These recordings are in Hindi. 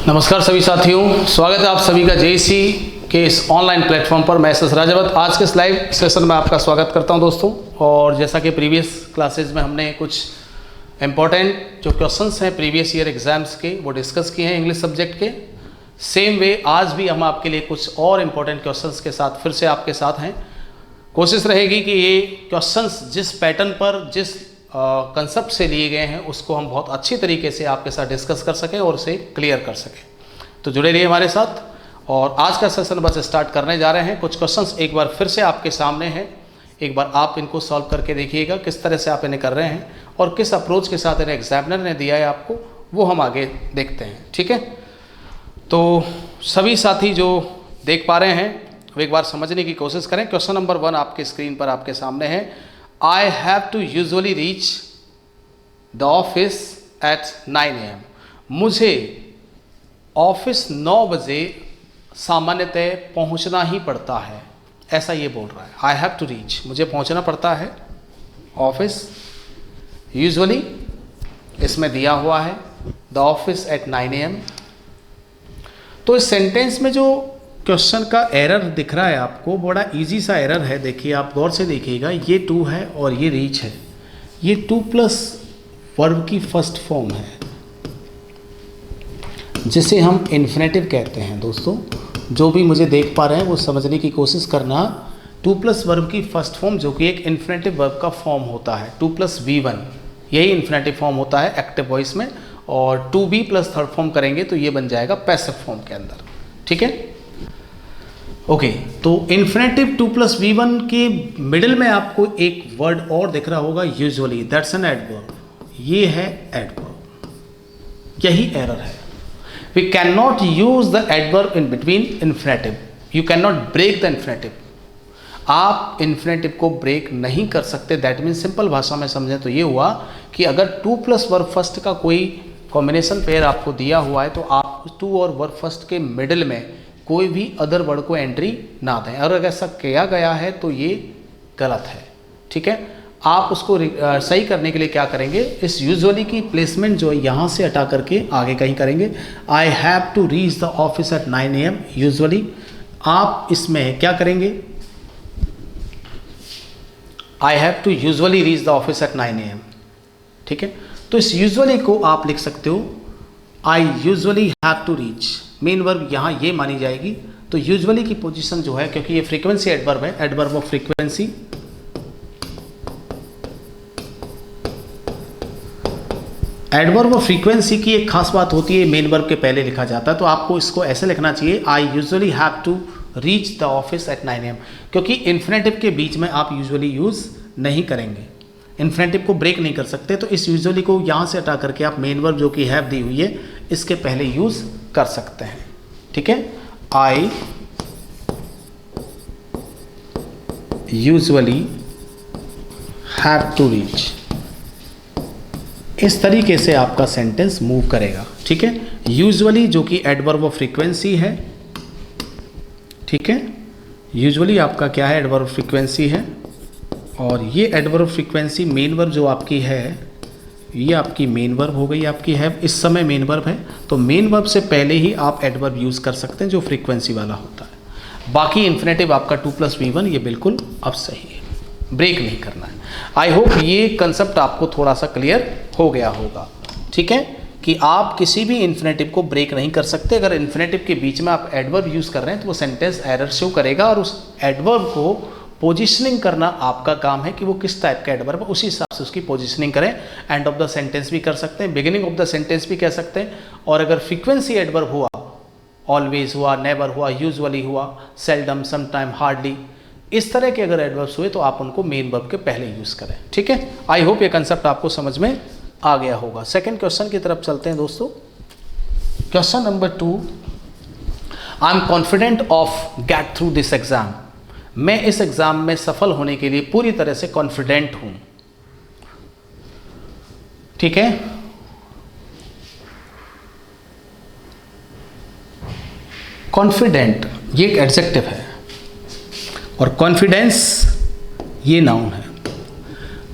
नमस्कार सभी साथियों, स्वागत है आप सभी का जेईसी के इस ऑनलाइन प्लेटफॉर्म पर। मैं एस राजावत आज के इस लाइव सेशन में आपका स्वागत करता हूं दोस्तों। और जैसा कि प्रीवियस क्लासेस में हमने कुछ इम्पॉर्टेंट जो क्वेश्चंस हैं प्रीवियस ईयर एग्जाम्स के वो डिस्कस किए हैं इंग्लिश सब्जेक्ट के, सेम वे आज भी हम आपके लिए कुछ और इम्पॉर्टेंट क्वेश्चंस के साथ फिर से आपके साथ हैं। कोशिश रहेगी कि ये क्वेश्चंस जिस पैटर्न पर जिस कंसेप्ट से लिए गए हैं उसको हम बहुत अच्छी तरीके से आपके साथ डिस्कस कर सकें और उसे क्लियर कर सकें। तो जुड़े रहिए हमारे साथ। और आज का सेशन बस स्टार्ट करने जा रहे हैं। कुछ क्वेश्चंस एक बार फिर से आपके सामने हैं, एक बार आप इनको सॉल्व करके देखिएगा किस तरह से आप इन्हें कर रहे हैं और किस अप्रोच के साथ इन्हें एग्जामिनर ने दिया है आपको, वो हम आगे देखते हैं। ठीक है, तो सभी साथी जो देख पा रहे हैं वो एक बार समझने की कोशिश करें। क्वेश्चन नंबर 1 आपके स्क्रीन पर आपके सामने है। I have to usually reach the office at 9 AM. मुझे ऑफिस 9 बजे सामान्यतः पहुंचना ही पड़ता है, ऐसा ये बोल रहा है। I have to reach, मुझे पहुंचना पड़ता है ऑफिस, यूजुअली इसमें दिया हुआ है the office at 9 AM। तो इस सेंटेंस में जो क्वेश्चन का एरर दिख रहा है आपको, बड़ा इजी सा एरर है। देखिए, आप गौर से देखिएगा, ये 2 है और ये रीच है। ये 2 प्लस वर्ब की फर्स्ट फॉर्म है जिसे हम इन्फिनेटिव कहते हैं। दोस्तों जो भी मुझे देख पा रहे हैं वो समझने की कोशिश करना। 2 प्लस वर्ब की फर्स्ट फॉर्म जो कि एक इन्फिनेटिव वर्ब का फॉर्म होता है, 2 प्लस V1, यही इन्फिनेटिव फॉर्म होता है एक्टिव वॉइस में। और 2B प्लस थर्ड फॉर्म करेंगे तो ये बन जाएगा पैसिव फॉर्म के अंदर। ठीक है, ओके। तो इन्फिनेटिव 2 प्लस V1 के मिडिल में आपको एक वर्ड और दिख रहा होगा, यूजुअली, दैट्स एन एडवर्ब। ये है एडवर्ब, यही एरर है। We can not use the adverb in between infinitive, you can not break the infinitive. आप इन्फिनेटिव को ब्रेक नहीं कर सकते। दैट मीन, सिंपल भाषा में समझें तो ये हुआ कि अगर 2 प्लस वर्ब फर्स्ट का कोई कॉम्बिनेशन पेयर आपको दिया हुआ है तो आप 2 और वर्ब फर्स्ट के मिडिल में कोई भी अदर वर्ड को एंट्री ना दें। और अगर ऐसा किया गया है तो ये गलत है। ठीक है, आप उसको सही करने के लिए क्या करेंगे, इस यूजुअली की प्लेसमेंट जो है यहाँ से हटा करके आगे कहीं करेंगे। I have to reach the office at 9 AM। Usually आप इसमें क्या करेंगे, I have to usually reach the office at 9 AM। ठीक है, तो इस यूजुअली को आप लिख सकते हो I usually have to reach. Main verb यहाँ ये मानी जाएगी। तो यूजुअली की पोजीशन जो है, क्योंकि ये फ्रीक्वेंसी एडवर्ब है, adverb of frequency, adverb of frequency की एक खास बात होती है, मेन वर्ब के पहले लिखा जाता है। तो आपको इसको ऐसे लिखना चाहिए, I usually have to reach the office at 9 AM, क्योंकि इन्फिनेटिव के बीच में आप यूजुअली यूज नहीं करेंगे, इन्फिनेटिव को ब्रेक नहीं कर सकते। तो इस यूजुअली को यहाँ से हटा करके आप मेन वर्ब जो कि हैव दी हुई है इसके पहले यूज कर सकते हैं। ठीक है, I usually have to reach, इस तरीके से आपका सेंटेंस मूव करेगा। ठीक है, यूजुअली जो कि एडवर्ब ऑफ फ्रीक्वेंसी है। ठीक है, यूजुअली आपका क्या है, एडवर्ब ऑफ फ्रीक्वेंसी है। और ये adverb of frequency main verb जो आपकी है, ये आपकी मेन वर्ब हो गई, आपकी है इस समय मेन वर्ब है। तो मेन वर्ब से पहले ही आप एडवर्ब यूज़ कर सकते हैं जो फ्रीक्वेंसी वाला होता है। बाकी इन्फिनेटिव आपका 2 प्लस V1 ये बिल्कुल अब सही है, ब्रेक नहीं करना है। आई होप ये कंसेप्ट आपको थोड़ा सा क्लियर हो गया होगा। ठीक है, कि आप किसी भी इन्फिनेटिव को ब्रेक नहीं कर सकते। अगर इन्फिनेटिव के बीच में आप एडवर्ब यूज़ कर रहे हैं तो वो सेंटेंस एरर शो करेगा और उस एडवर्ब को पोजीशनिंग करना आपका काम है कि वो किस टाइप का एडवर्ब है, उसी हिसाब से उसकी पोजीशनिंग करें। एंड ऑफ द सेंटेंस भी कर सकते हैं, बिगिनिंग ऑफ द सेंटेंस भी कह सकते हैं। और अगर फ्रीक्वेंसी एडवर्ब हुआ, ऑलवेज हुआ, नेवर हुआ, यूजुअली हुआ, सेल्डम, समटाइम, हार्डली, इस तरह के अगर एडवर्ब्स हुए तो आप उनको मेन वर्ब के पहले यूज़ करें। ठीक है, आई होप ये कंसेप्ट आपको समझ में आ गया होगा। सेकेंड क्वेश्चन की तरफ चलते हैं दोस्तों। Question number 2, I am confident of get through this exam. मैं इस एग्जाम में सफल होने के लिए पूरी तरह से कॉन्फिडेंट हूं। ठीक है, कॉन्फिडेंट ये एक एडजेक्टिव है और कॉन्फिडेंस ये नाउन है।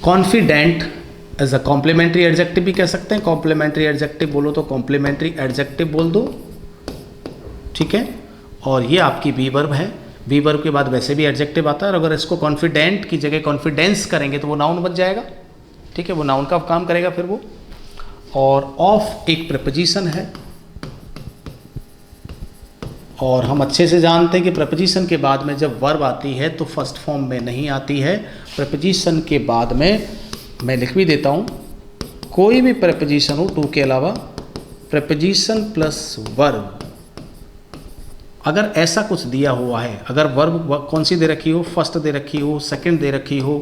Confident as a complementary adjective भी कह सकते हैं। कॉम्प्लीमेंट्री एडजेक्टिव बोलो तो कॉम्प्लीमेंट्री एडजेक्टिव बोल दो, ठीक है। और ये आपकी बी वर्ब है। बी वर्ब के बाद वैसे भी एडजेक्टिव आता है, और अगर इसको कॉन्फिडेंट की जगह कॉन्फिडेंस करेंगे तो वो नाउन बन जाएगा, ठीक है, वो नाउन का काम करेगा फिर वो। और ऑफ एक प्रीपोजिशन है, और हम अच्छे से जानते हैं कि प्रीपोजिशन के बाद में जब वर्ब आती है तो फर्स्ट फॉर्म में नहीं आती है। प्रीपोजिशन के बाद में मैं लिख भी देता हूँ, कोई भी प्रीपोजिशन हो टू के अलावा, प्रीपोजिशन प्लस वर्ब, अगर ऐसा कुछ दिया हुआ है, अगर वर्ब कौन सी दे रखी हो, फर्स्ट दे रखी हो, सेकंड दे रखी हो,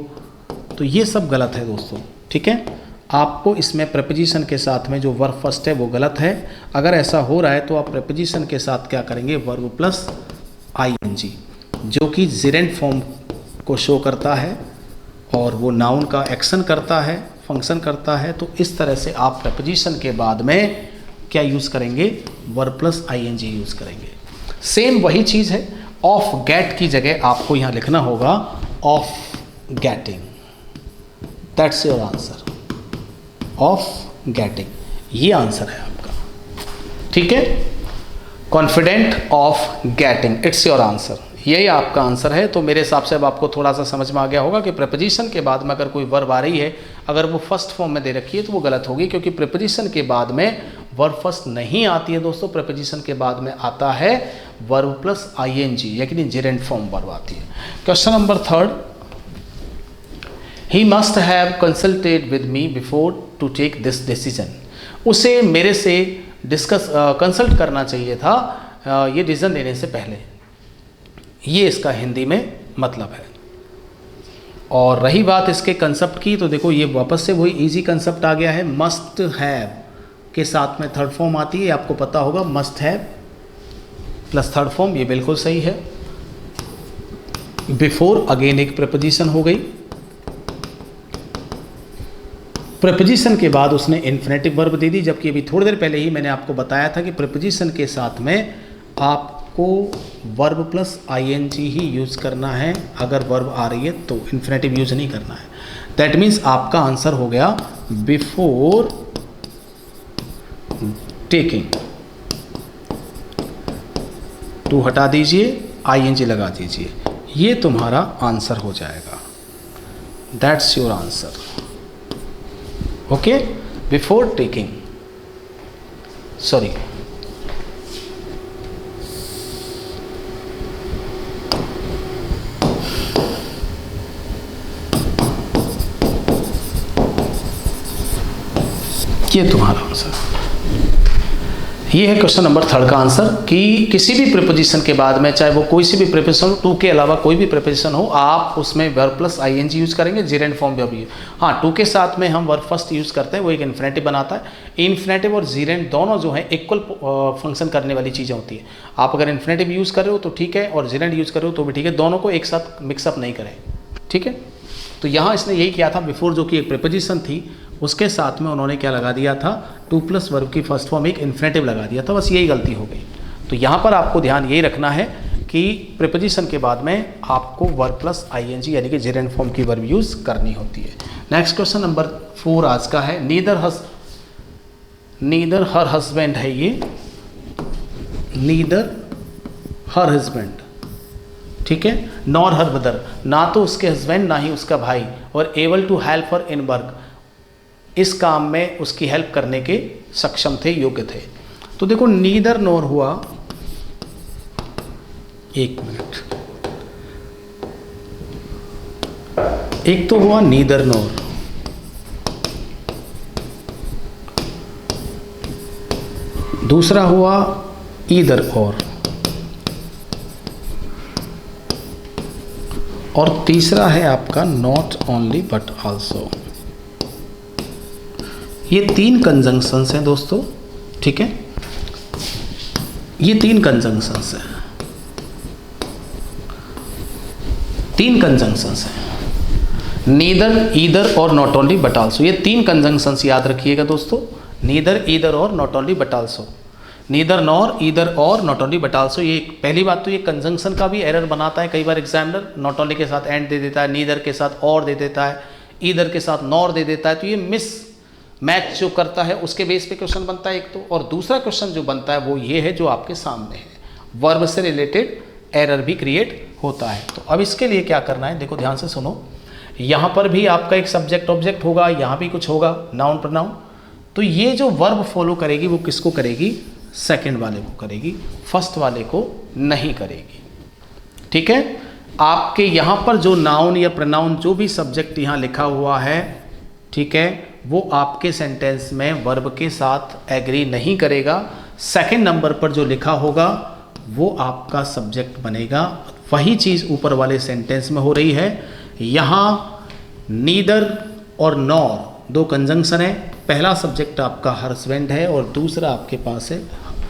तो ये सब गलत है दोस्तों, ठीक है। आपको इसमें प्रीपोजिशन के साथ में जो वर्ब फर्स्ट है वो गलत है। अगर ऐसा हो रहा है तो आप प्रीपोजिशन के साथ क्या करेंगे, वर्ब प्लस आईएनजी, जो कि जेरेंट फॉर्म को शो करता है और वो नाउन का एक्शन करता है, फंक्शन करता है। तो इस तरह से आप प्रीपोजिशन के बाद में क्या यूज़ करेंगे, वर्ब प्लस आईएनजी यूज़ करेंगे। सेम वही चीज़ है, ऑफ गेट की जगह आपको यहाँ लिखना होगा of getting, that's your answer, of getting, ये आंसर है आपका, ठीक है। Confident of getting, it's your answer, यही आपका आंसर है। तो मेरे हिसाब से अब आपको थोड़ा सा समझ में आ गया होगा कि प्रीपोजिशन के बाद में अगर कोई वर्ब आ रही है, अगर वो फर्स्ट फॉर्म में दे रखी है तो वो गलत होगी, क्योंकि प्रीपोजिशन के बाद में वर्ब फर्स्ट नहीं आती है दोस्तों। प्रीपोजिशन के बाद में आता है वर्ब प्लस आईएनजी, यानी जेरेंट फॉर्म वर्ब आती है। Question number 3, he must have consulted with me before to take this decision, उसे मेरे से कंसल्ट करना चाहिए था ये डिसीजन लेने से पहले, ये इसका हिंदी में मतलब है। और रही बात इसके कंसेप्ट की, तो देखो ये वापस से वही इजी कंसेप्ट आ गया है। मस्ट हैव के साथ में थर्ड फॉर्म आती है, आपको पता होगा, must have plus third form, ये बिल्कुल सही है। बिफोर अगेन एक प्रीपोजिशन हो गई, प्रीपोजिशन के बाद उसने इन्फिनेटिव वर्ब दे दी, जबकि अभी थोड़ी देर पहले ही मैंने आपको बताया था कि प्रीपोजिशन के साथ में आपको वर्ब प्लस आईएनजी ही यूज़ करना है, अगर वर्ब आ रही है तो इन्फिनेटिव यूज़ नहीं करना है। दैट मीन्स आपका आंसर हो गया बिफोर टेकिंग, टू हटा दीजिए, आईएनजी लगा दीजिए, ये तुम्हारा आंसर हो जाएगा, that's your answer, okay. Before taking, sorry, ये तुम्हारा आंसर। ये है क्वेश्चन नंबर 3 का आंसर, कि किसी भी प्रीपोजिशन के बाद में, चाहे वो कोई सी भी प्रीपोजिशन हो, टू के अलावा कोई भी प्रीपोजिशन हो, आप उसमें वर्ब प्लस आईएनजी यूज़ करेंगे, जेरेंट फॉर्म भी है। हाँ, टू के साथ में हम वर्ब फर्स्ट यूज़ करते हैं, वो एक इन्फिनेटिव बनाता है। इन्फिनेटिव और जेरेंट दोनों जो है इक्वल फंक्शन करने वाली चीज़ें होती है। आप अगर इन्फिनेटिव यूज़ कर रहे हो तो ठीक है, और जेरेंट यूज़ कर रहे हो तो भी ठीक है, दोनों को एक साथ मिक्सअप नहीं करें, ठीक है। तो यहाँ इसने यही किया था, बिफोर जो कि एक प्रीपोजिशन थी, उसके साथ में उन्होंने क्या लगा दिया था, टू प्लस वर्ब की फर्स्ट फॉर्म एक इन्फिनेटिव लगा दिया था, बस यही गलती हो गई। तो यहाँ पर आपको ध्यान यही रखना है कि प्रीपोजिशन के बाद में आपको वर्ब प्लस आईएनजी यानी कि जेरेंट फॉर्म की वर्ब यूज़ करनी होती है। नेक्स्ट क्वेश्चन नंबर 4 आज का है, नीदर हर हस्बैंड है ये, नीदर हर हस्बैंड, ठीक है, नॉर हर ब्रदर, ना तो उसके हस्बैंड ना ही उसका भाई, और able to help her in work, इस काम में उसकी हेल्प करने के सक्षम थे, योग्य थे। तो देखो नीदर नॉर हुआ, एक मिनट, एक तो हुआ नीदर नॉर, दूसरा हुआ ईदर और तीसरा है आपका नॉट ओनली बट आल्सो। ये 3 कंजंक्शंस हैं दोस्तों, ठीक है, ये 3 कंजंक्शंस हैं, 3 कंजंक्शंस हैं, नीदर, ईदर और नॉट ओनली बट आल्सो। ये 3 कंजंक्शंस याद रखिएगा दोस्तों, नीदर, ईदर और not only but also. Neither nor, either और नॉट ओनली बट आल्सो, ये पहली बात तो ये कंजंक्शन का भी एरर बनाता है कई बार एग्जामिनर, नॉट ओनली के साथ एंड दे देता है, नीदर के साथ और दे देता है, ईदर के साथ नॉर दे देता है, तो ये मिस मैच जो करता है उसके बेस पे क्वेश्चन बनता है एक तो, और दूसरा क्वेश्चन जो बनता है वो ये है जो आपके सामने है, वर्ब से रिलेटेड एरर भी क्रिएट होता है। तो अब इसके लिए क्या करना है, देखो ध्यान से सुनो। यहाँ पर भी आपका एक सब्जेक्ट ऑब्जेक्ट होगा, यहाँ भी कुछ होगा, नाउन प्रोनाउन। तो ये जो वर्ब फॉलो करेगी वो किसको करेगी, सेकंड वाले को करेगी, फर्स्ट वाले को नहीं करेगी। ठीक है, आपके यहाँ पर जो नाउन या प्रोनाउन जो भी सब्जेक्ट यहाँ लिखा हुआ है, ठीक है, वो आपके सेंटेंस में वर्ब के साथ एग्री नहीं करेगा। सेकंड नंबर पर जो लिखा होगा वो आपका सब्जेक्ट बनेगा। वही चीज़ ऊपर वाले सेंटेंस में हो रही है। यहाँ नीदर और नॉर दो कंजंक्शन है। पहला सब्जेक्ट आपका हस्बैंड है और दूसरा आपके पास है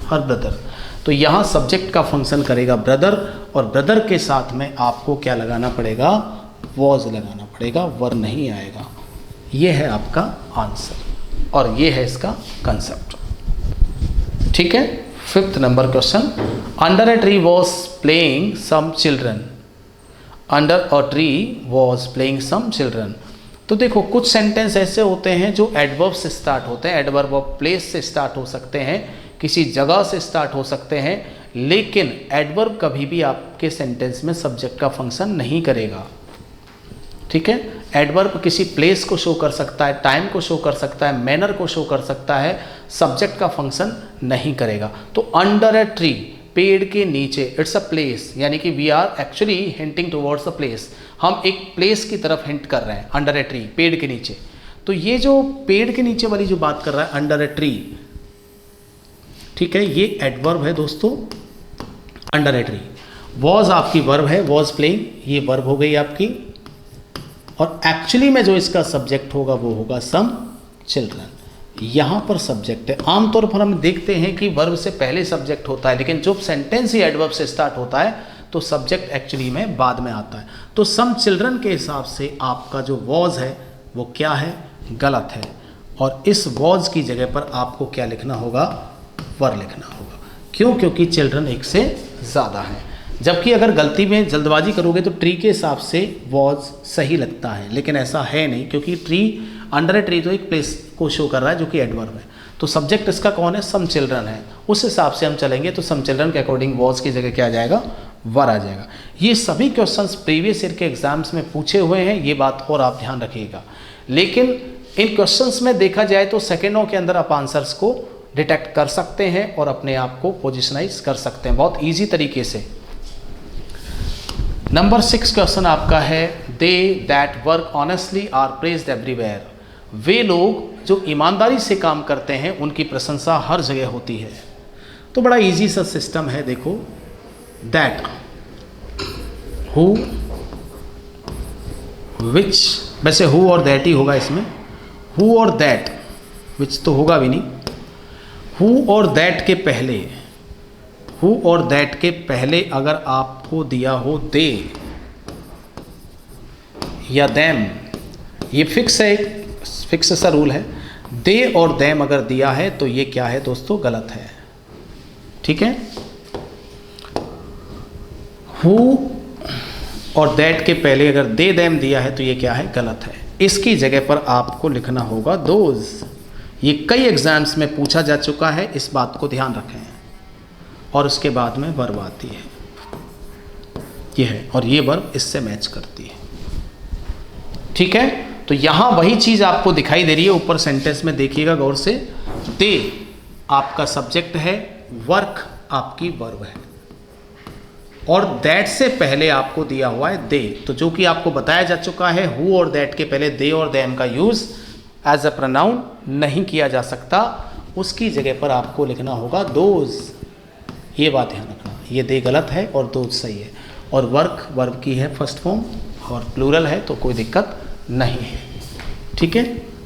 हर ब्रदर। तो यहाँ सब्जेक्ट का फंक्शन करेगा ब्रदर, और ब्रदर के साथ में आपको क्या लगाना पड़ेगा, वॉज लगाना पड़ेगा, वर नहीं आएगा। ये है आपका आंसर और ये है इसका कंसेप्ट। ठीक है, fifth number question, under a tree was playing some children. Under a tree was playing some children. तो देखो कुछ सेंटेंस ऐसे होते हैं जो एडवर्ब से स्टार्ट होते हैं, एडवर्ब ऑफ प्लेस से स्टार्ट हो सकते हैं, किसी जगह से स्टार्ट हो सकते हैं, लेकिन एडवर्ब कभी भी आपके सेंटेंस में सब्जेक्ट का फंक्शन नहीं करेगा। ठीक है, एडवर्ब किसी प्लेस को शो कर सकता है, टाइम को शो कर सकता है, मैनर को शो कर सकता है, सब्जेक्ट का फंक्शन नहीं करेगा। तो अंडर अ ट्री, पेड़ के नीचे, इट्स अ प्लेस, यानी कि we are actually hinting towards a place. हम एक प्लेस की तरफ हिंट कर रहे हैं, अंडर अ ट्री, पेड़ के नीचे। तो ये जो पेड़ के नीचे वाली जो बात कर रहा है अंडर अ ट्री, ठीक है, ये एडवर्ब है दोस्तों, अंडर अ ट्री। वॉज आपकी वर्ब है, वॉज प्लेइंग, ये वर्ब हो गई आपकी, और एक्चुअली में जो इसका सब्जेक्ट होगा वो होगा सम चिल्ड्रन। यहाँ पर सब्जेक्ट है। आमतौर पर हम देखते हैं कि वर्ब से पहले सब्जेक्ट होता है, लेकिन जब सेंटेंस ही एडवर्ब से स्टार्ट होता है तो सब्जेक्ट एक्चुअली में बाद में आता है। तो सम चिल्ड्रन के हिसाब से आपका जो वॉज है वो क्या है, गलत है, और इस वॉज की जगह पर आपको क्या लिखना होगा, वर लिखना होगा। क्यों, क्योंकि चिल्ड्रन एक से ज़्यादा है। जबकि अगर गलती में जल्दबाजी करोगे तो ट्री के हिसाब से वॉज सही लगता है, लेकिन ऐसा है नहीं, क्योंकि ट्री, अंडर ए ट्री तो एक प्लेस को शो कर रहा है जो कि एडवर्ब है। तो सब्जेक्ट इसका कौन है, सम चिल्ड्रन है। उस हिसाब से हम चलेंगे तो सम चिल्ड्रन के अकॉर्डिंग वॉज की जगह क्या आ जाएगा, वर आ जाएगा। ये सभी क्वेश्चंस प्रीवियस ईयर के एग्जाम्स में पूछे हुए हैं, ये बात और आप ध्यान रखिएगा। लेकिन इन क्वेश्चंस में देखा जाए तो सेकेंडों के अंदर आप आंसर्स को डिटेक्ट कर सकते हैं और अपने आप को पोजिशनाइज कर सकते हैं बहुत ईजी तरीके से। नंबर 6 क्वेश्चन आपका है, they that work honestly are praised everywhere. वे लोग जो ईमानदारी से काम करते हैं उनकी प्रशंसा हर जगह होती है। तो बड़ा इजी सा सिस्टम है, देखो, दैट, हु, विच, वैसे हु और दैट ही होगा इसमें, हु और दैट, विच तो होगा भी नहीं। हु और दैट के पहले, हु और दैट के पहले अगर आपको दिया हो दे या देम, ये फिक्स है, फिक्स सा रूल है। दे और देम अगर दिया है तो ये क्या है दोस्तों, गलत है। ठीक है, हु और दैट के पहले अगर दे देम दिया है तो ये क्या है, गलत है। इसकी जगह पर आपको लिखना होगा दोज। ये कई एग्जाम्स में पूछा जा चुका है, इस बात को ध्यान रखें। और उसके बाद में वर्ब आती है, ये है, और ये वर्ब इससे मैच करती है। ठीक है, तो यहाँ वही चीज़ आपको दिखाई दे रही है ऊपर सेंटेंस में, देखिएगा गौर से। दे आपका सब्जेक्ट है, वर्क आपकी वर्ब है, और दैट से पहले आपको दिया हुआ है दे। तो जो कि आपको बताया जा चुका है, हु और दैट के पहले दे और देम का यूज़ एज अ प्रोनाउन नहीं किया जा सकता, उसकी जगह पर आपको लिखना होगा दोज। ये बात ध्यान रखना, ये दे गलत है और दोज सही है। और वर्क वर्ब की है फर्स्ट फॉर्म और प्लूरल है, तो कोई दिक्कत नहीं है। ठीक है,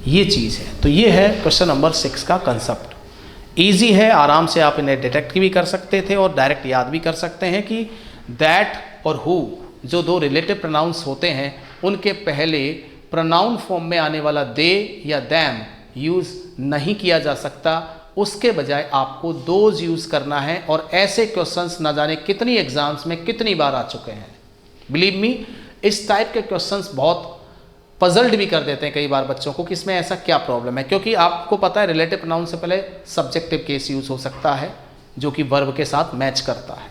ये चीज़ है। तो ये है क्वेश्चन नंबर 6 का कंसेप्ट। इजी है, आराम से आप इन्हें डिटेक्ट भी कर सकते थे और डायरेक्ट याद भी कर सकते हैं कि दैट और हु जो दो रिलेटिव प्रोनाउंस होते हैं, उनके पहले प्रोनाउन फॉर्म में आने वाला दे या दैम यूज़ नहीं किया जा सकता, उसके बजाय आपको दोज यूज़ करना है। और ऐसे क्वेश्चंस ना जाने कितनी एग्जाम्स में कितनी बार आ चुके हैं। बिलीव मी, इस टाइप के क्वेश्चंस बहुत पजल्ड भी कर देते हैं कई बार बच्चों को कि इसमें ऐसा क्या प्रॉब्लम है, क्योंकि आपको पता है रिलेटिव प्रोनाउन से पहले सब्जेक्टिव केस यूज़ हो सकता है जो कि वर्ब के साथ मैच करता है।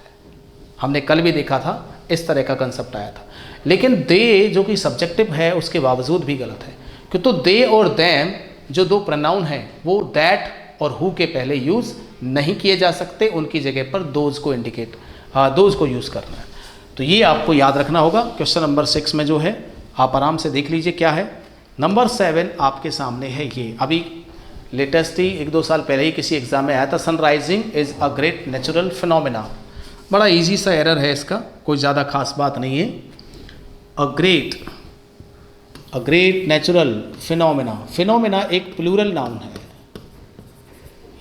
हमने कल भी देखा था, इस तरह का कंसेप्ट आया था। लेकिन दे जो कि सब्जेक्टिव है उसके बावजूद भी गलत है, क्यों? तो दे और देम जो दो प्रोनाउन हैं वो दैट और हु के पहले यूज़ नहीं किए जा सकते, उनकी जगह पर दोज को इंडिकेट दोज को यूज़ करना है। तो ये आपको याद रखना होगा। क्वेश्चन नंबर 6 में जो है आप आराम से देख लीजिए क्या है। नंबर 7 आपके सामने है, ये अभी लेटेस्ट ही 1-2 साल पहले ही किसी एग्जाम में आया था। Sunrising is a great natural phenomena. बड़ा इजी सा एरर है इसका, कोई ज़्यादा खास बात नहीं है। A great natural phenomena, phenomena एक प्लूरल नाउन है,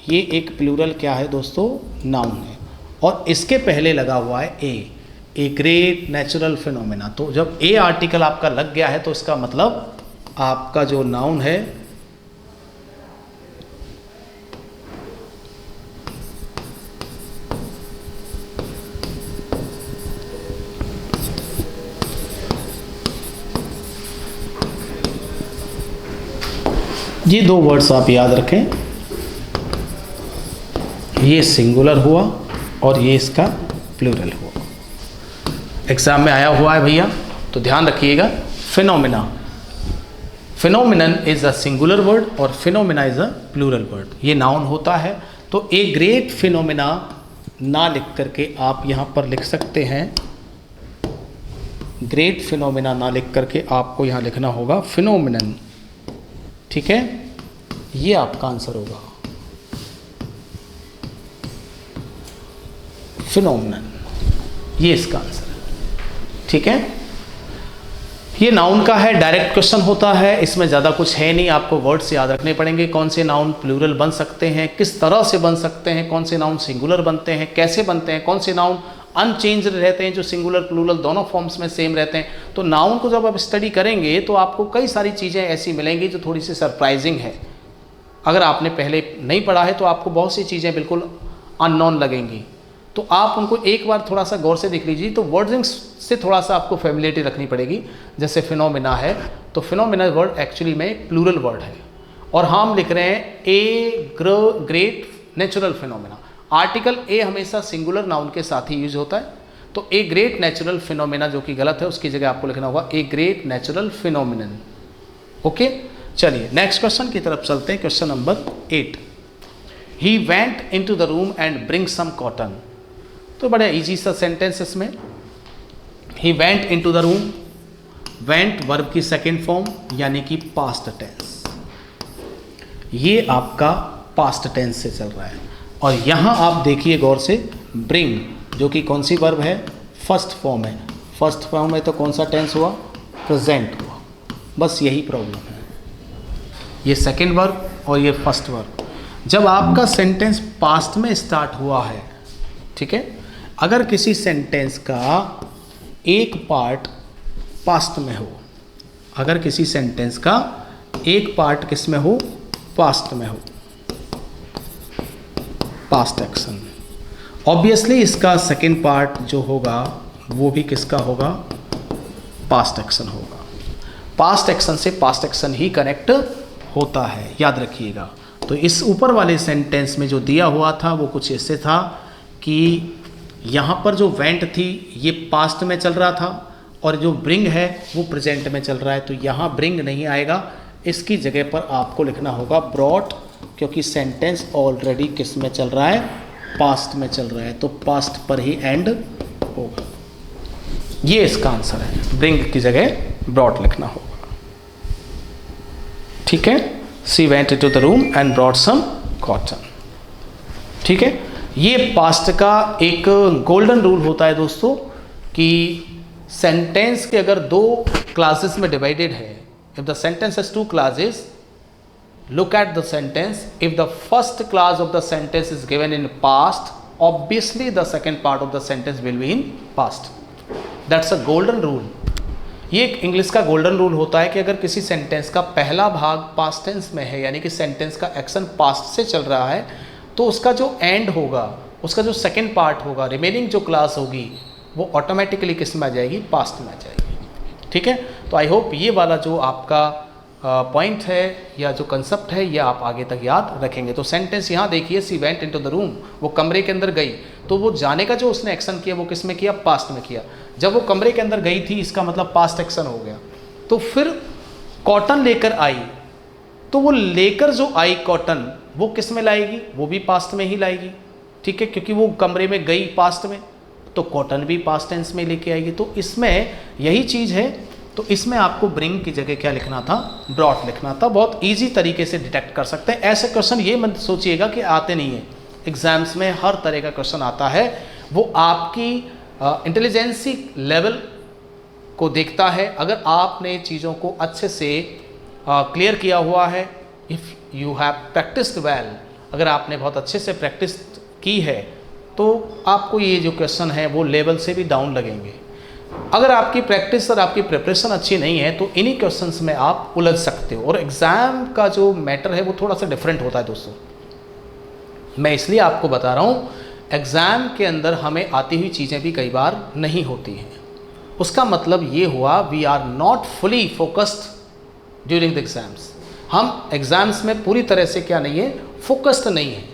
ये एक प्लूरल क्या है दोस्तों, नाउन है, और इसके पहले लगा हुआ है ए ग्रेट नेचुरल फिनोमिना। तो जब ए आर्टिकल आपका लग गया है तो इसका मतलब आपका जो नाउन है ये 2 वर्ड्स आप याद रखें, ये सिंगुलर हुआ और ये इसका प्लूरल हुआ। एग्जाम में आया हुआ है भैया, तो ध्यान रखिएगा। Phenomena, phenomenon is a singular word और phenomena is a plural word, ये नाउन होता है। तो ए ग्रेट फिनोमिना ना लिख करके आप यहाँ पर लिख सकते हैं, ग्रेट फिनोमिना ना लिख करके आपको यहाँ लिखना होगा फिनोमिनन, ठीक है? ये आपका आंसर होगा, फिनोमिनन, ये इसका आंसर है, ठीक है? ये नाउन का है, डायरेक्ट क्वेश्चन होता है, इसमें ज़्यादा कुछ है नहीं, आपको वर्ड्स याद रखने पड़ेंगे। कौन से नाउन प्लूरल बन सकते हैं, किस तरह से बन सकते हैं, कौन से नाउन सिंगुलर बनते हैं, कैसे बनते हैं, कौन से नाउन अनचेंज रहते हैं जो सिंगुलर प्लूरल दोनों फॉर्म्स में सेम रहते हैं। तो नाउन को जब आप स्टडी करेंगे तो आपको कई सारी चीज़ें ऐसी मिलेंगी जो थोड़ी सी सरप्राइजिंग है। अगर आपने पहले नहीं पढ़ा है तो आपको बहुत सी चीज़ें बिल्कुल अननोन लगेंगी, तो आप उनको एक बार थोड़ा सा गौर से देख लीजिए। तो वर्डिंग से थोड़ा सा आपको फैमिलियरिटी रखनी पड़ेगी। जैसे फिनोमिना है तो फिनोमिना वर्ड एक्चुअली में एक प्लूरल वर्ड है, और हम लिख रहे हैं a great natural phenomena. Article a हमेशा सिंगुलर नाउन के साथ ही यूज होता है, तो ए ग्रेट नेचुरल फिनोमिना जो कि गलत है, उसकी जगह आपको लिखना होगा a great natural phenomenon. Okay, चलिए नेक्स्ट क्वेश्चन की तरफ चलते हैं। Question number 8, he went into the room and bring some cotton. तो बड़ा इजी सा सेंटेंस इसमें, he went into the room, went verb की सेकेंड फॉर्म यानी कि पास्ट टेंस, ये आपका पास्ट टेंस से चल रहा है। और यहाँ आप देखिए गौर से, ब्रिंग जो कि कौन सी वर्ब है, फर्स्ट फॉर्म है। फर्स्ट फॉर्म है तो कौन सा टेंस हुआ, प्रेजेंट हुआ। बस यही प्रॉब्लम है, ये सेकेंड वर्ब और ये फर्स्ट वर्ब। जब आपका सेंटेंस पास्ट में स्टार्ट हुआ है, ठीक है, अगर किसी सेंटेंस का एक पार्ट पास्ट में हो, अगर किसी सेंटेंस का एक पार्ट किस में हो, पास्ट में हो, पास्ट एक्शन, ऑब्वियसली इसका सेकेंड पार्ट जो होगा वो भी किसका होगा, पास्ट एक्शन होगा। पास्ट एक्शन से पास्ट एक्शन ही कनेक्ट होता है, याद रखिएगा। तो इस ऊपर वाले सेंटेंस में जो दिया हुआ था वो कुछ ऐसे था कि यहाँ पर जो वेंट थी ये पास्ट में चल रहा था, और जो ब्रिंग है वो प्रेजेंट में चल रहा है। तो यहाँ ब्रिंग नहीं आएगा, इसकी जगह पर आपको लिखना होगा ब्रॉट, क्योंकि सेंटेंस ऑलरेडी किस में चल रहा है, पास्ट में चल रहा है, तो पास्ट पर ही एंड होगा। ये इसका आंसर है, ब्रिंग की जगह ब्रॉट लिखना होगा, ठीक है। She went into the room and brought some cotton, ठीक है। ये पास्ट का एक गोल्डन रूल होता है दोस्तों कि सेंटेंस के अगर 2 क्लासेस में डिवाइडेड है, if the sentence has 2 classes, look at the sentence, if the first clause of the sentence is given in past, obviously the second part of the sentence will be in past. That's a golden rule. ये एक इंग्लिश का गोल्डन रूल होता है कि अगर किसी सेंटेंस का पहला भाग पास्ट टेंस में है, यानी कि सेंटेंस का एक्शन पास्ट से चल रहा है, तो उसका जो एंड होगा, उसका जो सेकेंड पार्ट होगा, रिमेनिंग जो क्लास होगी, वो ऑटोमेटिकली किस में आ जाएगी, पास्ट में आ जाएगी, ठीक है। तो आई होप ये वाला जो आपका पॉइंट है या जो कंसेप्ट है ये आप आगे तक याद रखेंगे। तो सेंटेंस यहाँ देखिए, सी वेंट इनटू द रूम, वो कमरे के अंदर गई। तो वो जाने का जो उसने एक्शन किया वो किस में किया, पास्ट में किया। जब वो कमरे के अंदर गई थी, इसका मतलब पास्ट एक्शन हो गया। तो फिर कॉटन लेकर आई, तो वो लेकर जो आई कॉटन, वो किस में लाएगी, वो भी पास्ट में ही लाएगी, ठीक है, क्योंकि वो कमरे में गई पास्ट में, तो कॉटन भी पास्ट टेंस में लेके आएगी। तो इसमें यही चीज़ है। तो इसमें आपको ब्रिंग की जगह क्या लिखना था, ब्रॉट लिखना था। बहुत इजी तरीके से डिटेक्ट कर सकते हैं। ऐसे क्वेश्चन ये मत सोचिएगा कि आते नहीं है, एग्जाम्स में हर तरह का क्वेश्चन आता है। वो आपकी इंटेलिजेंसी लेवल को देखता है। अगर आपने चीज़ों को अच्छे से क्लियर किया हुआ है, if you have practised well, अगर आपने बहुत अच्छे से प्रैक्टिस की है, तो आपको ये जो क्वेश्चन है वो लेवल से भी डाउन लगेंगे। अगर आपकी प्रैक्टिस और आपकी प्रिपरेशन अच्छी नहीं है तो इन्हीं क्वेश्चंस में आप उलझ सकते हो। और एग्ज़ाम का जो मैटर है वो थोड़ा सा डिफरेंट होता है दोस्तों। मैं इसलिए आपको बता रहा हूँ, एग्ज़ाम के अंदर हमें आती हुई चीज़ें भी कई बार नहीं होती हैं। उसका मतलब ये हुआ, we are not fully focused during the exams. हम एग्ज़ाम्स में पूरी तरह से क्या नहीं है, फोकस्ड नहीं है,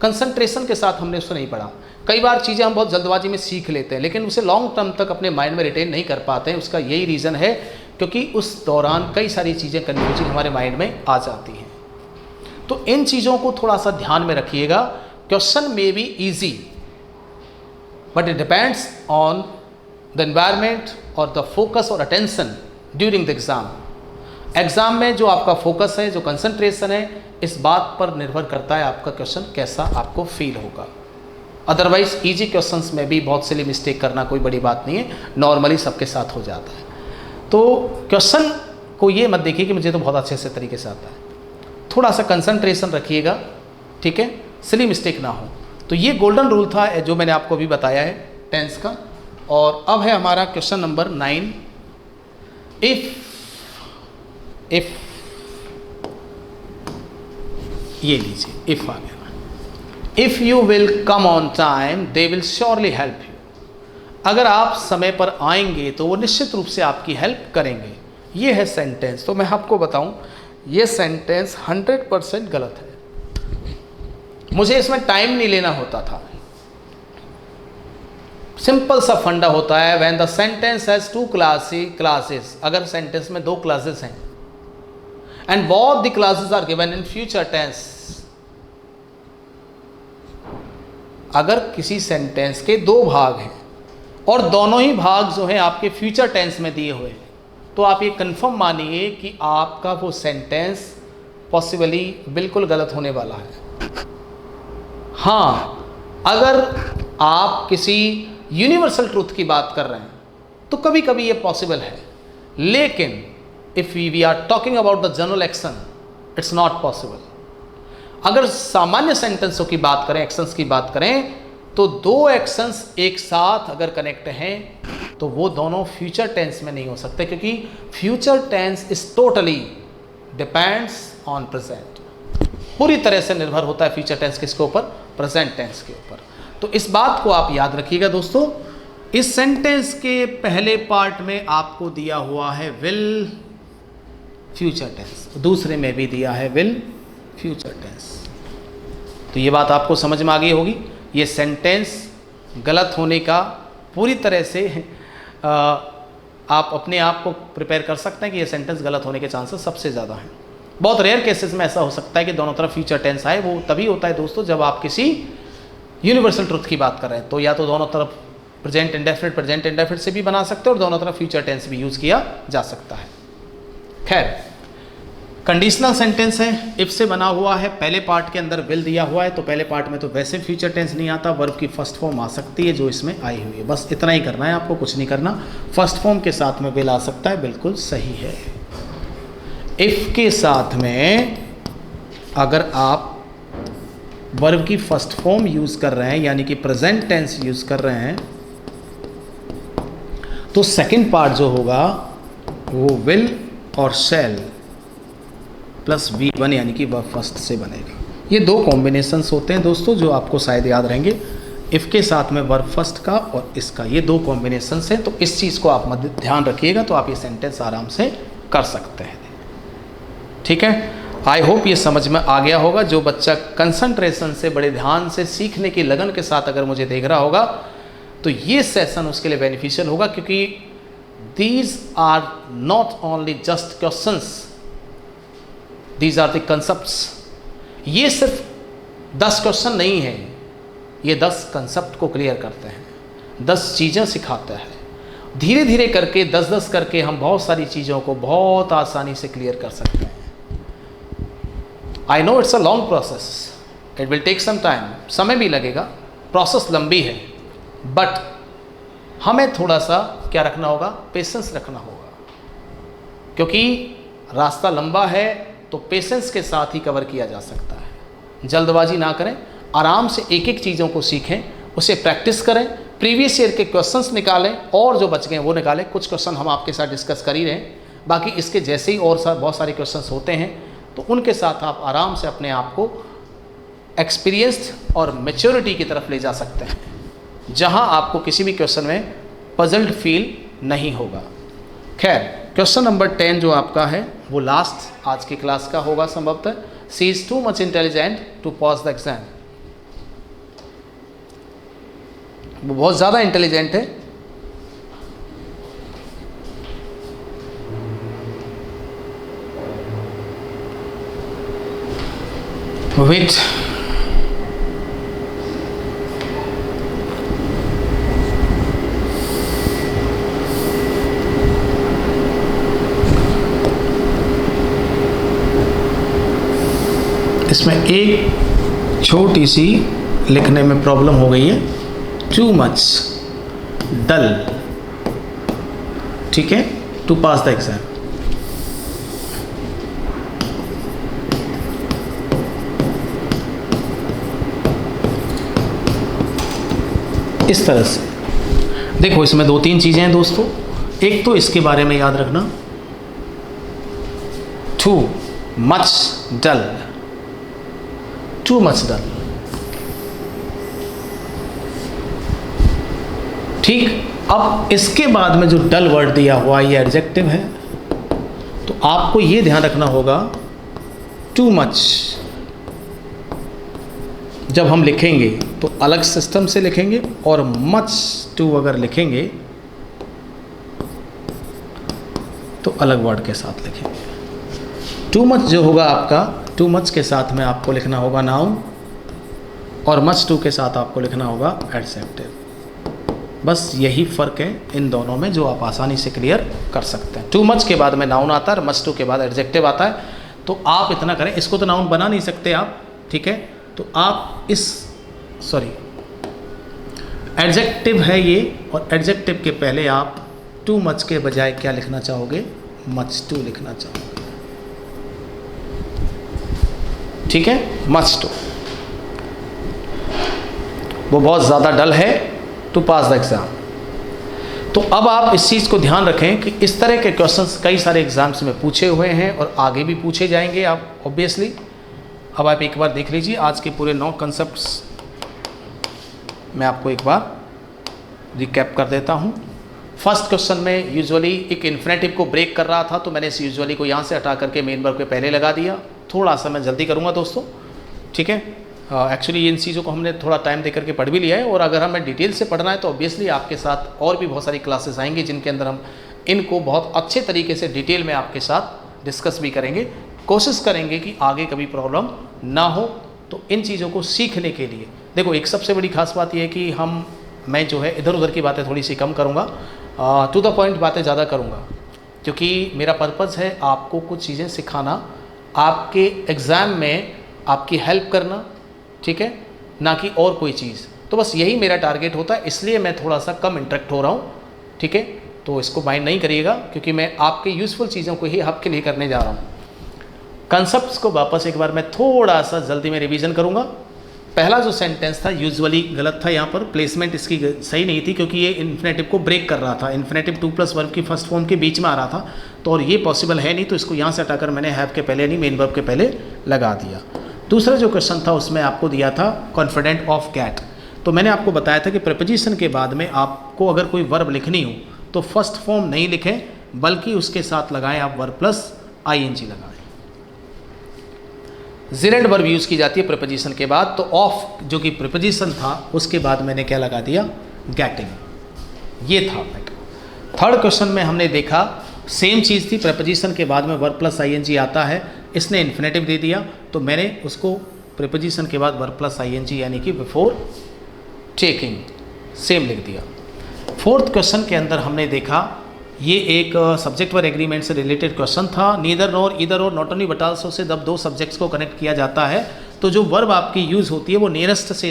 कंसंट्रेशन के साथ हमने उसको नहीं पढ़ा। कई बार चीज़ें हम बहुत जल्दबाजी में सीख लेते हैं, लेकिन उसे लॉन्ग टर्म तक अपने माइंड में रिटेन नहीं कर पाते हैं। उसका यही रीज़न है क्योंकि उस दौरान कई सारी चीज़ें कन्फ्यूजिंग हमारे माइंड में आ जाती हैं। तो इन चीज़ों को थोड़ा सा ध्यान में रखिएगा। Question may be easy, but it depends on the environment और द फोकस और attention during the exam. Exam में जो आपका फोकस है, जो कंसंट्रेशन है, इस बात पर निर्भर करता है आपका क्वेश्चन कैसा आपको फील होगा। अदरवाइज इजी क्वेश्चंस में भी बहुत सिली मिस्टेक करना कोई बड़ी बात नहीं है, नॉर्मली सबके साथ हो जाता है। तो क्वेश्चन को ये मत देखिए कि मुझे तो बहुत अच्छे से तरीके से आता है, थोड़ा सा कंसंट्रेशन रखिएगा, ठीक है, सिली मिस्टेक ना हो। तो ये गोल्डन रूल था जो मैंने आपको अभी बताया है टेंस का। और अब है हमारा क्वेश्चन नंबर 9। इफ ये लीजिए, इफ आ गया, if you will come on time they will surely help you. अगर आप समय पर आएंगे तो वो निश्चित रूप से आपकी हेल्प करेंगे। ये है सेंटेंस। तो मैं आपको बताऊं, ये सेंटेंस 100% गलत है। मुझे इसमें टाइम नहीं लेना होता था। सिंपल सा फंडा होता है, when the sentence has 2 classes, अगर सेंटेंस में 2 क्लासेस हैं and both the classes are given in future tense, अगर किसी सेंटेंस के 2 भाग हैं और दोनों ही भाग जो हैं आपके फ्यूचर टेंस में दिए हुए हैं, तो आप ये कंफर्म मानिए कि आपका वो सेंटेंस पॉसिबली बिल्कुल गलत होने वाला है। हाँ, अगर आप किसी यूनिवर्सल ट्रूथ की बात कर रहे हैं तो कभी कभी ये पॉसिबल है, लेकिन if we are talking about the general action, it's not possible. अगर सामान्य सेंटेंसों की बात करें, एक्शंस की बात करें, तो 2 एक्शंस एक साथ अगर कनेक्ट हैं तो वो दोनों फ्यूचर टेंस में नहीं हो सकते, क्योंकि future tense is totally depends on present. पूरी तरह से निर्भर होता है फ्यूचर टेंस किसके ऊपर, प्रेजेंट टेंस के ऊपर। तो इस बात को आप याद रखिएगा दोस्तों। इस सेंटेंस के पहले पार्ट में आपको दिया हुआ है विल फ्यूचर टेंस, दूसरे में भी दिया है विल फ्यूचर टेंस। तो ये बात आपको समझ में आ गई होगी। ये सेंटेंस गलत होने का पूरी तरह से आप अपने आप को प्रिपेयर कर सकते हैं कि ये सेंटेंस गलत होने के चांसेस सबसे ज़्यादा हैं। बहुत रेयर केसेस में ऐसा हो सकता है कि दोनों तरफ फ्यूचर टेंस आए। वो तभी होता है दोस्तों जब आप किसी यूनिवर्सल ट्रुथ की बात कर रहे हैं, तो या तो दोनों तरफ प्रेजेंट इंडेफिनिट से भी बना सकते हैं और दोनों तरफ फ्यूचर टेंस भी यूज़ किया जा सकता है। खैर, कंडीशनल सेंटेंस है, इफ से बना हुआ है, पहले पार्ट के अंदर विल दिया हुआ है, तो पहले पार्ट में तो वैसे फ्यूचर टेंस नहीं आता, वर्ब की फर्स्ट फॉर्म आ सकती है जो इसमें आई हुई है। बस इतना ही करना है आपको, कुछ नहीं करना। फर्स्ट फॉर्म के साथ में विल आ सकता है, बिल्कुल सही है। इफ के साथ में अगर आप वर्ब की फर्स्ट फॉर्म यूज़ कर रहे हैं, यानी कि प्रेजेंट टेंस यूज़ कर रहे हैं, तो सेकंड पार्ट जो होगा वो विल और शैल प्लस V1 यानी कि वर्ब फर्स्ट से बनेगा। ये 2 कॉम्बिनेशंस होते हैं दोस्तों जो आपको शायद याद रहेंगे, इफ़ के साथ में वर्ब फर्स्ट का और इसका, ये 2 कॉम्बिनेशंस हैं। तो इस चीज़ को आप ध्यान रखिएगा, तो आप ये सेंटेंस आराम से कर सकते हैं। ठीक है, आई होप ये समझ में आ गया होगा। जो बच्चा कंसंट्रेशन से, बड़े ध्यान से, सीखने की लगन के साथ अगर मुझे देख रहा होगा तो ये सेशन उसके लिए बेनिफिशियल होगा, क्योंकि these are not only just questions, these are the concepts. ये सिर्फ 10 क्वेश्चन नहीं है, ये 10 कंसेप्ट को क्लियर करते हैं, 10 चीज़ें सिखाते हैं। धीरे धीरे करके 10-10 करके हम बहुत सारी चीज़ों को बहुत आसानी से क्लियर कर सकते हैं। I know it's a long process, it will take some time, समय भी लगेगा, प्रोसेस लंबी है, बट हमें थोड़ा सा क्या रखना होगा, पेशेंस रखना होगा, क्योंकि रास्ता लंबा है तो पेशेंस के साथ ही कवर किया जा सकता है। जल्दबाजी ना करें, आराम से एक एक चीज़ों को सीखें, उसे प्रैक्टिस करें, प्रीवियस ईयर के क्वेश्चंस निकालें और जो बच गए वो निकालें। कुछ क्वेश्चन हम आपके साथ डिस्कस कर ही रहे हैं, बाकी इसके जैसे ही और बहुत सारे क्वेश्चंस होते हैं तो उनके साथ आप आराम से अपने आप को एक्सपीरियंस्ड और मैच्योरिटी की तरफ ले जा सकते हैं, जहां आपको किसी भी क्वेश्चन में पजल्ड फील नहीं होगा। खैर, क्वेश्चन नंबर 10 जो आपका है वो लास्ट आज की क्लास का होगा संभवतः। She is too much intelligent to pass the exam. वो बहुत ज़्यादा इंटेलिजेंट है, विथ इसमें एक छोटी सी लिखने में प्रॉब्लम हो गई है, टू मच डल, ठीक है, टू पास द एग्जाम। इस तरह से देखो, इसमें 2-3 चीज़ें हैं दोस्तों। एक तो इसके बारे में याद रखना, टू मच डल, टू मच डल, ठीक। अब इसके बाद में जो डल वर्ड दिया हुआ ये एडजेक्टिव है, तो आपको ये ध्यान रखना होगा, टू मच जब हम लिखेंगे तो अलग सिस्टम से लिखेंगे, और मच टू अगर लिखेंगे तो अलग वर्ड के साथ लिखेंगे। टू मच जो होगा आपका, टू मच के साथ में आपको लिखना होगा नाउन, और मच टू के साथ आपको लिखना होगा एडजेक्टिव। बस यही फ़र्क है इन दोनों में, जो आप आसानी से क्लियर कर सकते हैं। टू मच के बाद में नाउन आता है, मच टू के बाद एडजेक्टिव आता है। तो आप इतना करें, इसको तो नाउन बना नहीं सकते आप, ठीक है, तो आप इस एडजेक्टिव है ये, और एडजेक्टिव के पहले आप टू मच के बजाय क्या लिखना चाहोगे, मच टू लिखना चाहोगे, ठीक है, मच टू। वो बहुत ज़्यादा डल है टू पास द एग्ज़ाम। तो अब आप इस चीज़ को ध्यान रखें कि इस तरह के क्वेश्चंस कई सारे एग्जाम्स में पूछे हुए हैं और आगे भी पूछे जाएंगे आप ऑब्वियसली। अब आप एक बार देख लीजिए आज के पूरे 9 कंसेप्ट्स मैं आपको एक बार रिकैप कर देता हूँ। फर्स्ट क्वेश्चन में यूजुअली एक इन्फिनेटिव को ब्रेक कर रहा था, तो मैंने इस यूजुअली को यहाँ से हटा करके मेन वर्ब के पहले लगा दिया। थोड़ा सा मैं जल्दी करूँगा दोस्तों, ठीक है। एक्चुअली इन चीज़ों को हमने थोड़ा टाइम दे करके पढ़ भी लिया है, और अगर हमें डिटेल से पढ़ना है तो ऑब्वियसली आपके साथ और भी बहुत सारी क्लासेस आएंगी जिनके अंदर हम इनको बहुत अच्छे तरीके से डिटेल में आपके साथ डिस्कस भी करेंगे। कोशिश करेंगे कि आगे कभी प्रॉब्लम ना हो। तो इन चीज़ों को सीखने के लिए देखो, एक सबसे बड़ी खास बात यह है कि मैं जो है इधर उधर की बातें थोड़ी सी कम करूँगा, टू द पॉइंट बातें ज़्यादा करूँगा, क्योंकि मेरा पर्पज़ है आपको कुछ चीज़ें सिखाना, आपके एग्ज़ाम में आपकी हेल्प करना, ठीक है, ना कि और कोई चीज़। तो बस यही मेरा टारगेट होता है, इसलिए मैं थोड़ा सा कम इंटरेक्ट हो रहा हूँ, ठीक है। तो इसको माइंड नहीं करिएगा, क्योंकि मैं आपके यूज़फुल चीज़ों को ही आपके लिए करने जा रहा हूँ। कंसेप्ट्स को वापस एक बार मैं थोड़ा सा जल्दी में रिवीजन करूँगा। पहला जो सेंटेंस था यूजुअली गलत था, यहाँ पर प्लेसमेंट इसकी सही नहीं थी, क्योंकि ये इन्फिनेटिव को ब्रेक कर रहा था। इन्फिनेटिव 2+ वर्ब की फर्स्ट फॉर्म के बीच में आ रहा था, तो और ये पॉसिबल है नहीं, तो इसको यहाँ से हटाकर मैंने हैव के पहले नहीं मेन वर्ब के पहले लगा दिया। दूसरा जो क्वेश्चन था उसमें आपको दिया था कॉन्फिडेंट ऑफ कैट, तो मैंने आपको बताया था कि प्रीपोजिशन के बाद में आपको अगर कोई वर्ब लिखनी हो तो फर्स्ट फॉर्म नहीं लिखें, बल्कि उसके साथ लगाएं आप वर्ब प्लस ING लगाएं, जिरेंड वर्ब यूज़ की जाती है प्रीपोजिशन के बाद, तो ऑफ जो कि प्रीपोजिशन था उसके बाद मैंने क्या लगा दिया, गेटिंग। ये था मैटर। थर्ड क्वेश्चन में हमने देखा सेम चीज़ थी, प्रीपोजिशन के बाद में वर्ब प्लस आईएनजी आता है, इसने इन्फिनेटिव दे दिया तो मैंने उसको प्रीपोजिशन के बाद वर्ब प्लस आईएनजी यानी कि बिफोर टेकिंग सेम लिख दिया। फोर्थ क्वेश्चन के अंदर हमने देखा ये एक सब्जेक्ट वर्ब एग्रीमेंट से रिलेटेड क्वेश्चन था। नीदर नॉर, ईदर और, not only but also say जब दो सब्जेक्ट्स को कनेक्ट किया जाता है तो जो वर्ब आपकी यूज़ होती है वो नियरेस्ट से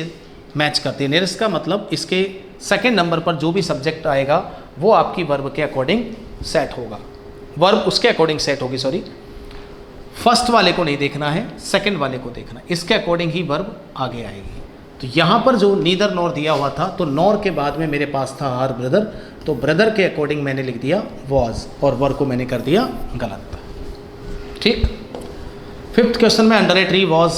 मैच करती है। नियरेस्ट का मतलब इसके सेकेंड नंबर पर जो भी सब्जेक्ट आएगा वो आपकी वर्ब के अकॉर्डिंग सेट होगा, वर्ब उसके अकॉर्डिंग सेट होगी, सॉरी। फर्स्ट वाले को नहीं देखना है, सेकेंड वाले को देखना है, इसके अकॉर्डिंग ही वर्ब आगे आएगी। तो यहाँ पर जो नीदर नॉर दिया हुआ था तो नॉर के बाद में मेरे पास था हर ब्रदर, तो ब्रदर के अकॉर्डिंग मैंने लिख दिया वॉज और वर्ब को मैंने कर दिया गलत। ठीक। फिफ्थ क्वेश्चन में under a tree was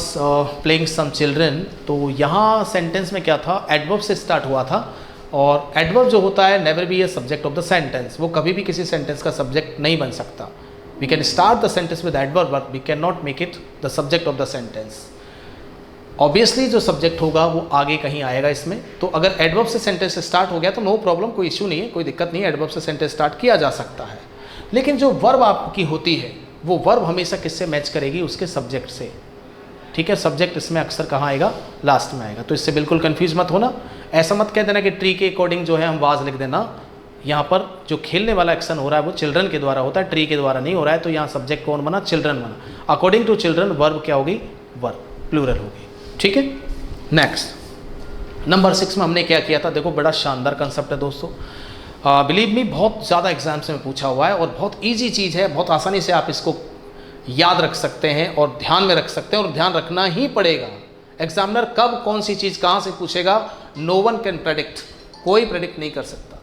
playing some children, तो यहाँ सेंटेंस में क्या था, एडवर्ब से स्टार्ट हुआ था और एडवर्ब जो होता है never be a subject of the sentence, वो कभी भी किसी सेंटेंस का सब्जेक्ट नहीं बन सकता। We can start the sentence with adverb but we can not make it the subject of the sentence. Obviously जो सब्जेक्ट होगा वो आगे कहीं आएगा इसमें, तो अगर एडवर्ब से सेंटेंस स्टार्ट हो गया तो नो प्रॉब्लम, कोई इशू नहीं है, कोई दिक्कत नहीं है, एडवर्ब से सेंटेंस स्टार्ट किया जा सकता है। लेकिन जो वर्ब आपकी होती है वो वर्ब हमेशा किससे मैच करेगी, उसके सब्जेक्ट से। ठीक है, सब्जेक्ट इसमें अक्सर कहाँ आएगा, लास्ट में आएगा। तो इससे बिल्कुल कन्फ्यूज मत होना, ऐसा मत कह देना कि ट्री के अकॉर्डिंग जो है हम वाज लिख देना। यहाँ पर जो खेलने वाला एक्शन हो रहा है वो चिल्ड्रन के द्वारा होता है, ट्री के द्वारा नहीं हो रहा है, तो यहाँ सब्जेक्ट कौन बना, चिल्ड्रन बना। अकॉर्डिंग टू चिल्ड्रन वर्ब क्या होगी, वर्ब प्लूरल होगी। ठीक है। नेक्स्ट नंबर 6 में हमने क्या किया था, देखो बड़ा शानदार कंसेप्ट है दोस्तों, बिलीव मी बहुत ज़्यादा एग्जाम्स में पूछा हुआ है और बहुत इजी चीज़ है, बहुत आसानी से आप इसको याद रख सकते हैं और ध्यान में रख सकते हैं, और ध्यान रखना ही पड़ेगा। एग्जामिनर कब कौन सी चीज़ कहाँ से पूछेगा, नो वन कैन प्रेडिक्ट, कोई प्रेडिक्ट नहीं कर सकता।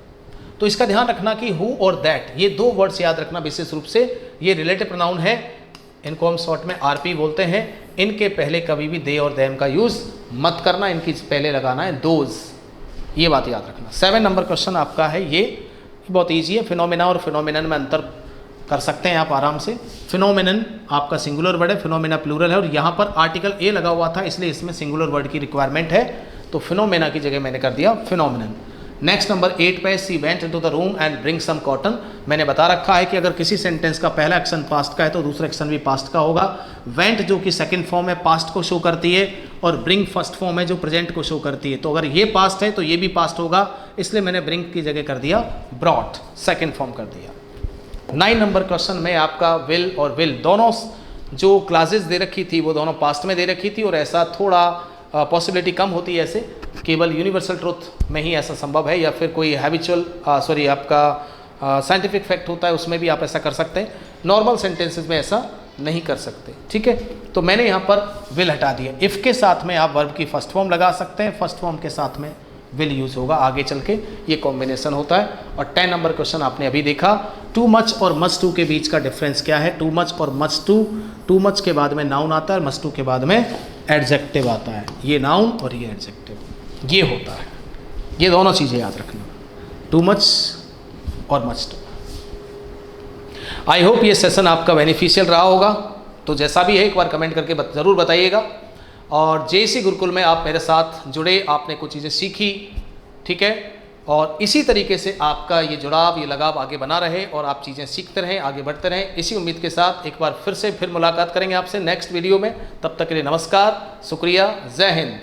तो इसका ध्यान रखना कि हु और दैट, ये दो वर्ड्स याद रखना विशेष रूप से। ये रिलेटिव प्रोनाउन है, इनको हम शॉर्ट में आरपी बोलते हैं। इनके पहले कभी भी दे और देम का यूज़ मत करना, इनकी पहले लगाना है दोज, ये बात याद रखना। 7 नंबर क्वेश्चन आपका है, ये बहुत इजी है। फिनोमिना और फिनोमिनन में अंतर कर सकते हैं आप आराम से। फिनोमिनन आपका सिंगुलर वर्ड है, फिनोमिना प्लूरल है, और यहाँ पर आर्टिकल ए लगा हुआ था इसलिए इसमें सिंगुलर वर्ड की रिक्वायरमेंट है, तो फिनोमिना की जगह मैंने कर दिया फिनोमिनन। नेक्स्ट नंबर 8 पे, she went into the room and bring some cotton. मैंने बता रखा है कि अगर किसी सेंटेंस का पहला एक्शन पास्ट का है तो दूसरा एक्शन भी पास्ट का होगा। वेंट जो कि सेकंड फॉर्म है पास्ट को शो करती है, और ब्रिंग फर्स्ट फॉर्म है जो प्रेजेंट को शो करती है। तो अगर ये पास्ट है तो ये भी पास्ट होगा, इसलिए मैंने ब्रिंग की जगह कर दिया ब्रॉट, सेकेंड फॉर्म कर दिया। 9 नंबर क्वेश्चन में आपका विल और विल दोनों जो क्लासेस दे रखी थी वो दोनों पास्ट में दे रखी थी, और ऐसा थोड़ा पॉसिबिलिटी कम होती है, ऐसे केवल यूनिवर्सल ट्रुथ में ही ऐसा संभव है, या फिर कोई हैबिचुअल आपका साइंटिफिक फैक्ट होता है उसमें भी आप ऐसा कर सकते हैं, नॉर्मल सेंटेंसेस में ऐसा नहीं कर सकते। ठीक है, तो मैंने यहाँ पर विल हटा दिया। इफ़ के साथ में आप वर्ब की फर्स्ट फॉर्म लगा सकते हैं, फर्स्ट फॉर्म के साथ में विल यूज़ होगा आगे चल के, ये कॉम्बिनेशन होता है। और 10 नंबर क्वेश्चन आपने अभी देखा, टू मच और मच टू के बीच का डिफरेंस क्या है। टू मच और मच टू मच के बाद में नाउन आता है, मच टू के बाद में एडजेक्टिव आता है। ये नाउन और ये एडजेक्टिव, ये होता है। ये दोनों चीज़ें याद रखना, टू मच और मच टू। आई होप ये सेशन आपका बेनिफिशियल रहा होगा, तो जैसा भी है एक बार कमेंट करके ज़रूर बताइएगा। और जेसी गुरुकुल में आप मेरे साथ जुड़े, आपने कुछ चीज़ें सीखी, ठीक है, और इसी तरीके से आपका ये जुड़ाव, ये लगाव आगे बना रहे और आप चीज़ें सीखते रहें, आगे बढ़ते रहें। इसी उम्मीद के साथ एक बार फिर मुलाकात करेंगे आपसे नेक्स्ट वीडियो में। तब तक के लिए नमस्कार, शुक्रिया, जय हिंद।